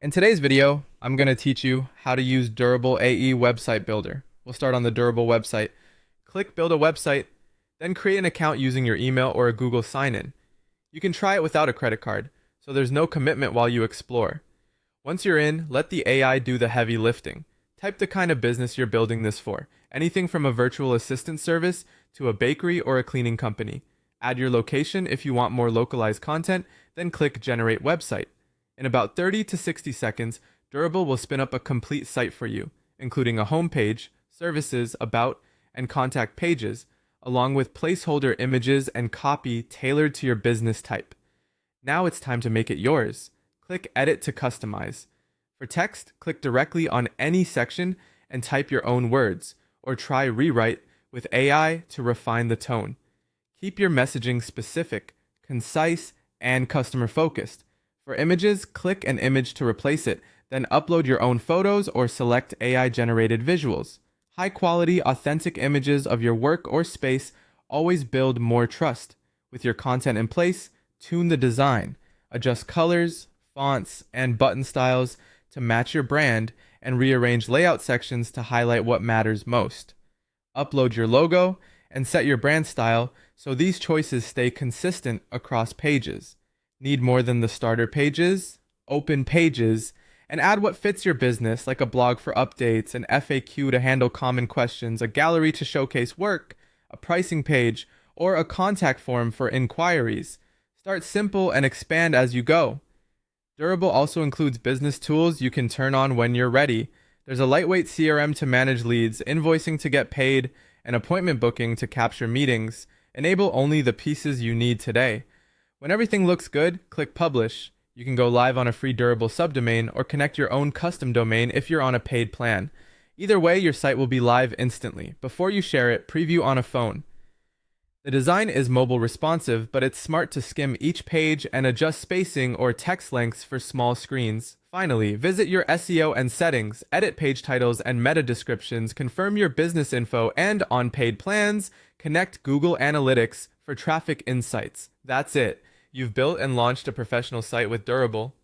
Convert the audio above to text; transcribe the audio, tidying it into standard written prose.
In today's video, I'm going to teach you how to use Durable AE Website Builder. We'll start on the Durable website. Click Build a Website, then create an account using your email or a Google sign-in. You can try it without a credit card, so there's no commitment while you explore. Once you're in, let the AI do the heavy lifting. Type the kind of business you're building this for, anything from a virtual assistant service to a bakery or a cleaning company. Add your location if you want more localized content, then click Generate Website. In about 30 to 60 seconds, Durable will spin up a complete site for you, including a home page, services, about, and contact pages, along with placeholder images and copy tailored to your business type. Now it's time to make it yours. Click Edit to customize. For text, click directly on any section and type your own words, or try Rewrite with AI to refine the tone. Keep your messaging specific, concise, and customer focused. For images, click an image to replace it, then upload your own photos or select AI-generated visuals. High-quality, authentic images of your work or space always build more trust. With your content in place, tune the design, adjust colors, fonts, and button styles to match your brand, and rearrange layout sections to highlight what matters most. Upload your logo and set your brand style so these choices stay consistent across pages. Need more than the starter pages? Open pages, and add what fits your business, like a blog for updates, an FAQ to handle common questions, a gallery to showcase work, a pricing page, or a contact form for inquiries. Start simple and expand as you go. Durable also includes business tools you can turn on when you're ready. There's a lightweight CRM to manage leads, invoicing to get paid, and appointment booking to capture meetings. Enable only the pieces you need today. When everything looks good, click Publish. You can go live on a free Durable subdomain or connect your own custom domain if you're on a paid plan. Either way, your site will be live instantly. Before you share it, preview on a phone. The design is mobile responsive, but it's smart to skim each page and adjust spacing or text lengths for small screens. Finally, visit your SEO and settings, edit page titles and meta descriptions, confirm your business info, and on paid plans, connect Google Analytics for traffic insights. That's it. You've built and launched a professional site with Durable.